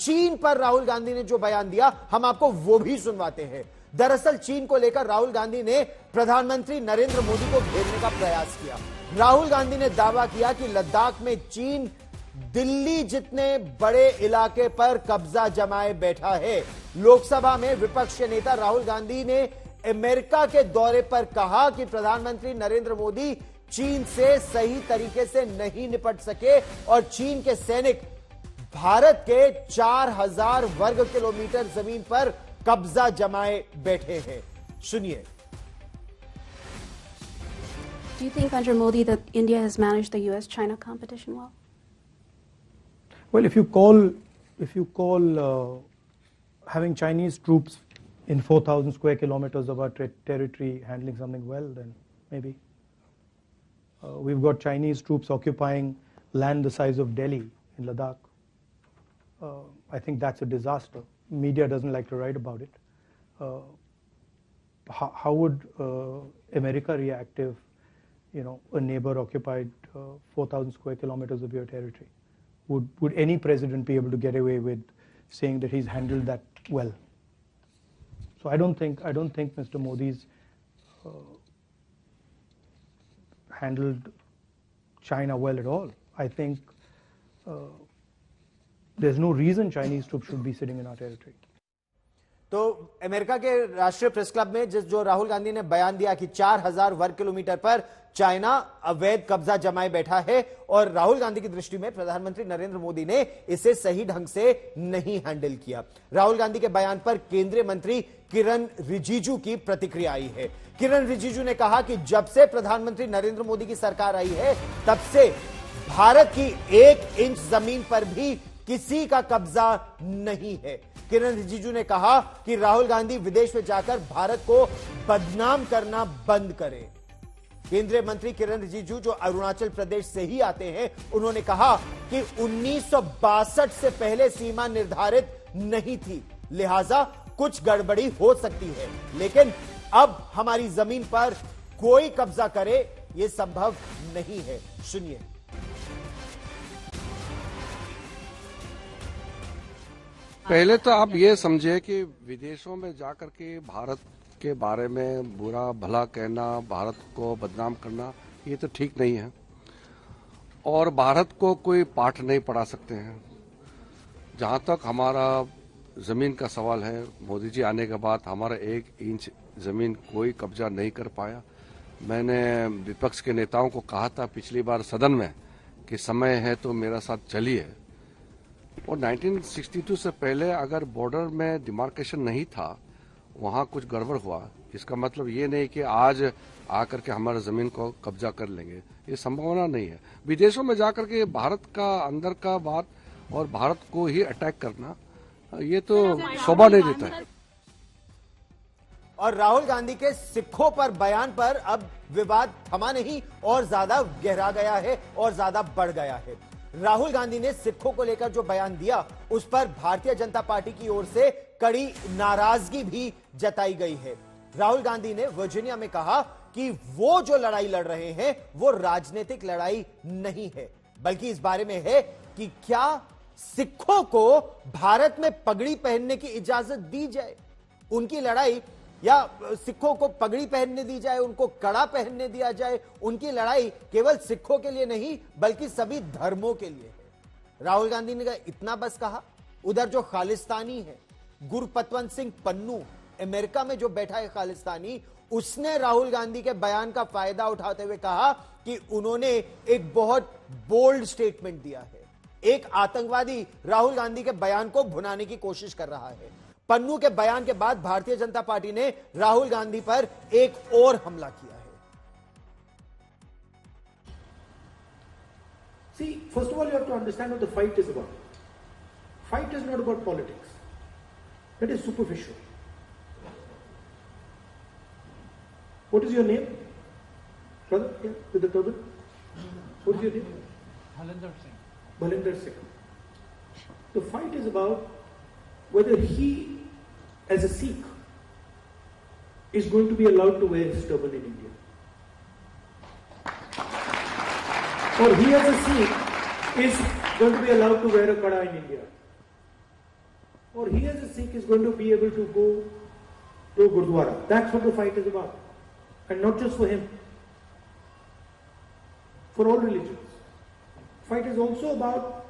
चीन पर राहुल गांधी ने जो बयान दिया, हम आपको वो भी सुनवाते हैं। दरअसल चीन को लेकर राहुल गांधी ने प्रधानमंत्री नरेंद्र मोदी को घेरने का प्रयास किया। राहुल गांधी ने दावा किया कि लद्दाख में चीन दिल्ली जितने बड़े इलाके पर कब्जा जमाए बैठा है। लोकसभा में विपक्ष के नेता राहुल गांधी ने अमेरिका के दौरे पर कहा कि प्रधानमंत्री नरेंद्र मोदी चीन से सही तरीके से नहीं निपट सके और चीन के सैनिक भारत के 4000 वर्ग किलोमीटर जमीन पर कब्जा जमाए बैठे हैं। सुनिए। Do you think under Modi that India has managed the US-China competition well? Well, if you call having Chinese troops in 4,000 square kilometers of our territory handling something well, then maybe. We've got Chinese troops occupying land the size of Delhi in Ladakh. I think that's a disaster. Media doesn't like to write about it. How would America react if, a neighbor occupied 4,000 square kilometers of your territory? Would any president be able to get away with saying that he's handled that well? So I don't think Mr. Modi's handled China well at all. I think there's no reason Chinese troops should be sitting in our territory. तो America के राष्ट्रीय press club में जो राहुल गांधी ने बयान दिया कि 4000 वर्ग किलोमीटर पर चाइना अवैध कब्जा जमाए बैठा है और राहुल गांधी की दृष्टि में प्रधानमंत्री नरेंद्र मोदी ने इसे सही ढंग से नहीं हैंडल किया। राहुल गांधी के बयान पर केंद्रीय मंत्री किरण रिजिजू की प्रतिक्रिया आई है। किरण रिजिजू ने कहा कि जब से प्रधानमंत्री नरेंद्र मोदी की सरकार आई है तब से भारत की 1 इंच जमीन पर भी किसी का कब्जा नहीं है। किरण रिजिजू ने कहा कि राहुल गांधी विदेश में जाकर भारत को बदनाम करना बंद करें। केंद्रीय मंत्री किरण रिजिजू जो अरुणाचल प्रदेश से ही आते हैं, उन्होंने कहा कि 1962 से पहले सीमा निर्धारित नहीं थी, लिहाजा कुछ गड़बड़ी हो सकती है, लेकिन अब हमारी जमीन पर कोई कब्जा करे यह संभव नहीं है। सुनिए। पहले तो आप ये समझे कि विदेशों में जाकर के भारत के बारे में बुरा भला कहना, भारत को बदनाम करना, ये तो ठीक नहीं है और भारत को कोई पाठ नहीं पढ़ा सकते हैं। जहां तक हमारा जमीन का सवाल है, मोदी जी आने के बाद हमारा 1 इंच जमीन कोई कब्जा नहीं कर पाया। मैंने विपक्ष के नेताओं को कहा था पिछली बार सदन में कि समय है तो मेरा साथ चलिए। और 1962 से पहले अगर बॉर्डर में डिमार्केशन नहीं था, वहां कुछ गड़बड़ हुआ, इसका मतलब ये नहीं कि आज आकर के हमारे जमीन को कब्जा कर लेंगे, ये संभावना नहीं है। विदेशों में जाकर के भारत का अंदर का बात और भारत को ही अटैक करना, ये तो शोभा नहीं देता है। और राहुल गांधी के सिखों पर बयान पर अब विवाद थमा नहीं और ज्यादा गहरा गया है और ज्यादा बढ़ गया है। राहुल गांधी ने सिखों को लेकर जो बयान दिया उस पर भारतीय जनता पार्टी की ओर से कड़ी नाराजगी भी जताई गई है। राहुल गांधी ने वर्जीनिया में कहा कि वो जो लड़ाई लड़ रहे हैं वो राजनीतिक लड़ाई नहीं है, बल्कि इस बारे में है कि क्या सिखों को भारत में पगड़ी पहनने की इजाजत दी जाए। उनकी लड़ाई या सिखों को पगड़ी पहनने दी जाए, उनको कड़ा पहनने दिया जाए, उनकी लड़ाई केवल सिखों के लिए नहीं बल्कि सभी धर्मों के लिए है। राहुल गांधी ने इतना बस कहा। उधर जो खालिस्तानी है, गुरपतवंत सिंह पन्नू, अमेरिका में जो बैठा है खालिस्तानी, उसने राहुल गांधी के बयान का फायदा उठाते हुए कहा कि उन्होंने एक बहुत बोल्ड स्टेटमेंट दिया है। एक आतंकवादी राहुल गांधी के बयान को भुनाने की कोशिश कर रहा है। पन्नू के बयान के बाद भारतीय जनता पार्टी ने राहुल गांधी पर एक और हमला किया है। See, first of all, you have to understand what the fight is about. Fight is not about politics. That is superficial. What is your name? Brother, yeah, with the turban? What is your name? Bhalinder Singh. Bhalinder Singh. The fight is about whether he, as a Sikh, is going to be allowed to wear his turban in India. Or he, as a Sikh, is going to be allowed to wear a kada in India. or he as a Sikh is going to be able to go to a Gurdwara. That's what the fight is about. And not just for him, for all religions. Fight is also about